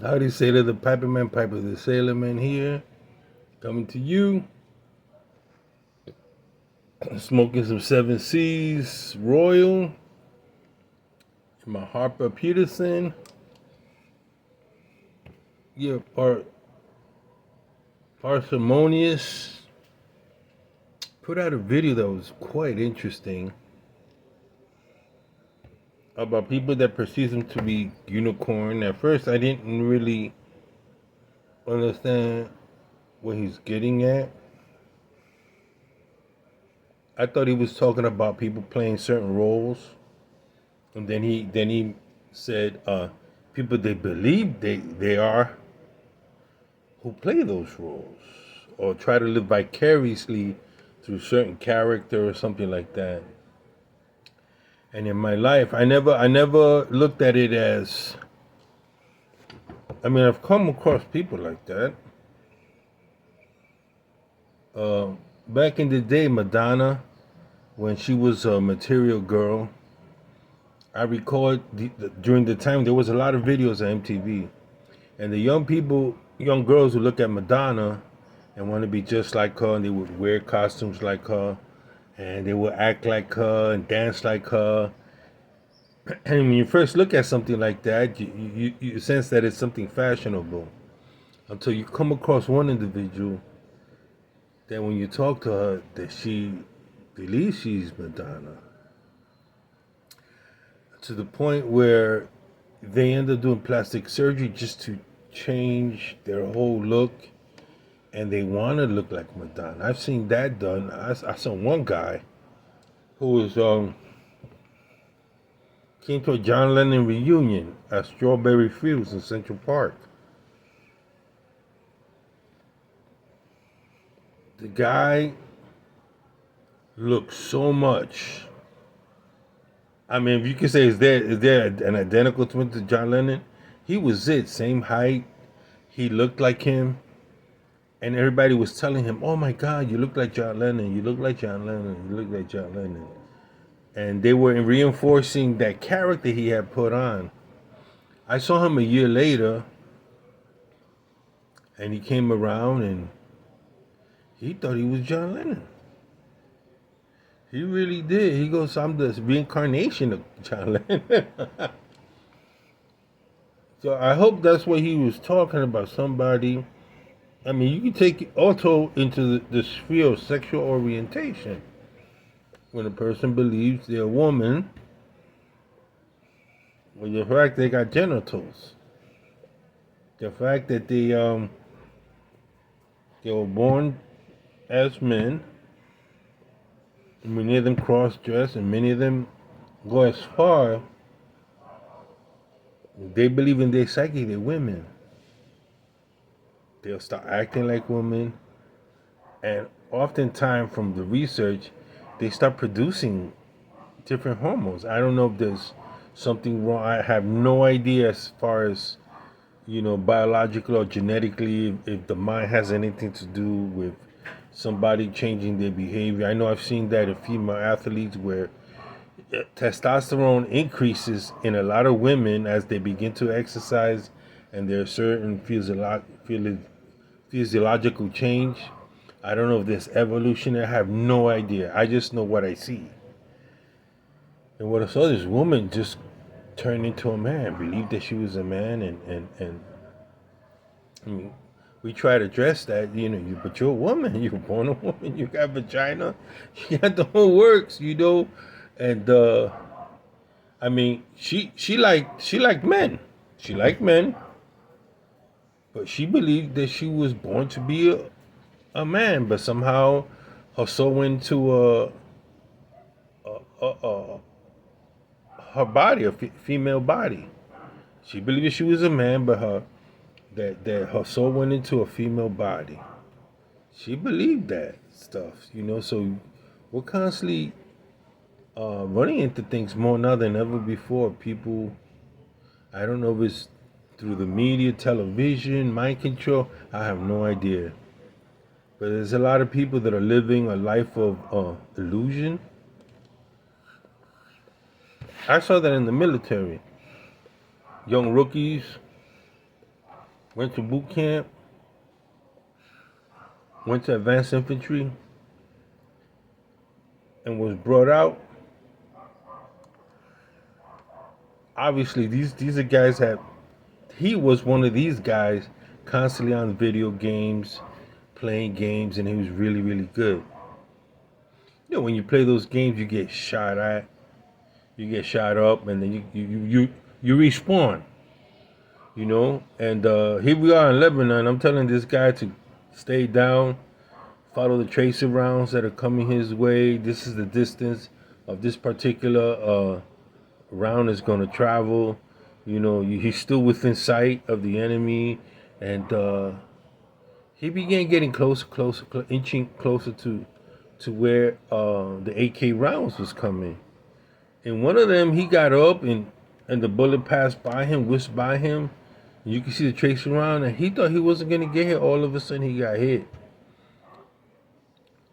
Howdy, Sailor, the Piperman, Piper the Sailorman here, coming to you, smoking some Seven Seas Royal, and my Harper Peterson. Yeah, parsimonious. Put out a video that was quite interesting about people that perceive them to be unicorn. At first, I didn't really understand what he's getting at. I thought he was talking about people playing certain roles, and then he said people they believe they are who play those roles or try to live vicariously through certain character or something like that. And in my life, I never looked at it as. I mean, I've come across people like that. Uh, Back in the day, Madonna, when she was a Material Girl, I recall during the time there was a lot of videos on MTV, and the young people, young girls who look at Madonna and want to be just like her, and they would wear costumes like her, and they would act like her and dance like her. And when you first look at something like that, you sense that it's something fashionable until you come across one individual that when you talk to her, that she believes she's Madonna to the point where they end up doing plastic surgery just to change their whole look and they want to look like Madonna. I've seen that done. I saw one guy who was came to a John Lennon reunion at Strawberry Fields in Central Park. The guy looked so much. I mean, if you could say, is there an identical twin to John Lennon? He was it, same height. He looked like him, and everybody was telling him, "Oh my God, you look like John Lennon. You look like John Lennon. You look like John Lennon." And they were reinforcing that character he had put on. I saw him a year later, and he came around, and he thought he was John Lennon. He really did. He goes, "I'm the reincarnation of John Lennon." So I hope that's what he was talking about. Somebody. I mean, you can take it also into the sphere of sexual orientation. When a person believes they're a woman, well, the fact they got genitals, the fact that they were born as men, many of them cross dress, and many of them go as far. They believe in their psyche, they're women. They'll start acting like women, and oftentimes from the research, they start producing different hormones. I don't know if there's something wrong. I have no idea as far as biological or genetically, if the mind has anything to do with somebody changing their behavior. I know I've seen that in female athletes where testosterone increases in a lot of women as they begin to exercise, and there's certain physiological change. I don't know if there's evolution. I have no idea. I just know what I see. And what I saw, this woman just turned into a man, believed that she was a man, and I mean, we try to address that, but you're a woman, you were born a woman, you got vagina, you got the whole works. And I mean, she liked men, she liked men, but she believed that she was born to be a man, but somehow her soul went into a her body, a female body. She believed she was a man, but that her soul went into a female body. She believed that stuff. So we're constantly running into things more now than ever before. People, I don't know if it's through the media, television, mind control. I have no idea. But there's a lot of people that are living a life of illusion. I saw that in the military. Young rookies went to boot camp, went to advanced infantry, and was brought out. Obviously, these are guys that he was one of these guys constantly on video games, playing games, and he was really, really good. You know, when you play those games, you get shot at, you get shot up, and then you respawn. You know, and here we are in Lebanon. I'm telling this guy to stay down, follow the tracer rounds that are coming his way. This is the distance of this particular round is going to travel. You know, he's still within sight of the enemy, and he began getting closer, inching closer to where the AK rounds was coming. And one of them, he got up, and the bullet passed by him, whisked by him. You can see the tracer round, and he thought he wasn't gonna get hit. All of a sudden, he got hit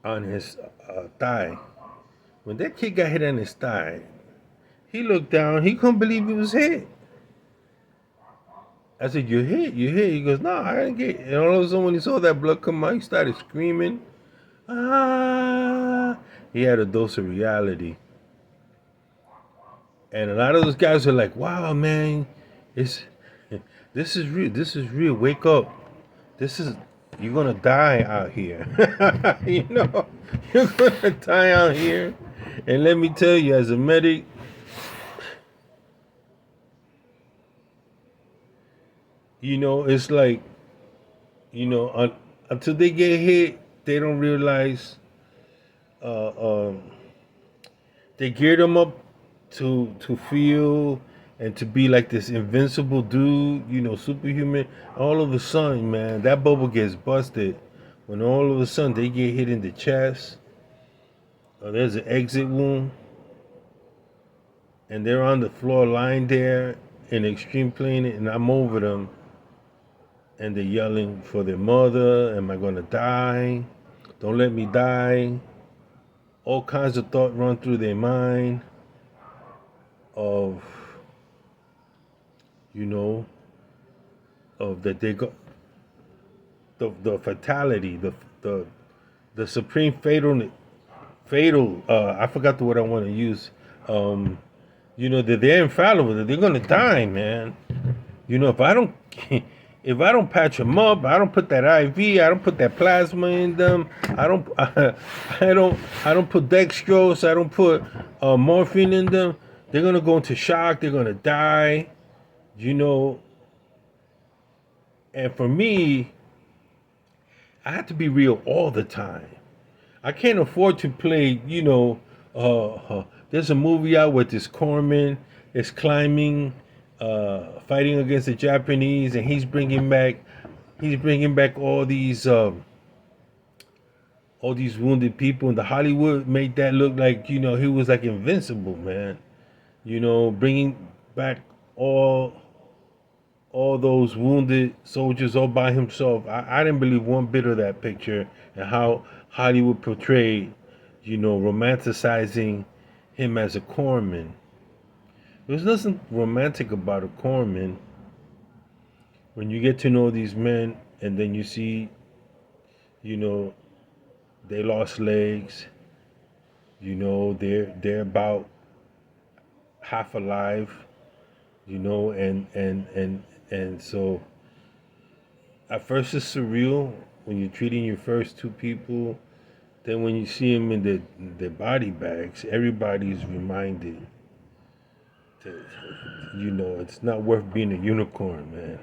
on his thigh. When that kid got hit on his thigh, he looked down. He couldn't believe he was hit. I said, "You hit, you hit." He goes, "No, I didn't get." And all of a sudden, when he saw that blood come out, he started screaming. Ah! He had a dose of reality. And a lot of those guys are like, "Wow, man, it's this is real. This is real. Wake up. This is you're gonna die out here. You know, you're gonna die out here." And let me tell you, as a medic, you know, it's like, you know, until they get hit, they don't realize. Uh, um, they geared them up to feel and to be like this invincible dude, you know, superhuman. All of a sudden, man, that bubble gets busted when all of a sudden they get hit in the chest, or there's an exit wound, and they're on the floor lying there in extreme pain, and I'm over them, and they're yelling for their mother, "Am I gonna die? Don't let me die." All kinds of thought run through their mind of, you know, of that they got the fatality, the the supreme fatal. I forgot the word I want to use. You know that they're infallible. That they're gonna die, man. You know, if I don't, if I don't patch them up, I don't put that IV, I don't put that plasma in them. I don't, I don't put dextrose. I don't put morphine in them. They're gonna go into shock. They're gonna die. You know, and for me, I have to be real all the time. I can't afford to play, you know, there's a movie out with this corpsman is climbing, fighting against the Japanese, and he's bringing back all these wounded people. And the Hollywood made that look like, you know, he was like invincible, man. You know, bringing back all those wounded soldiers all by himself. I didn't believe one bit of that picture and how Hollywood portrayed, you know, romanticizing him as a corpsman. There's nothing romantic about a corpsman when you get to know these men and then you see, you know, they lost legs, you know, they're about half alive, you know, and so at first it's surreal when you're treating your first two people. Then when you see them in their body bags, everybody's reminded that, you know, it's not worth being a unicorn, man.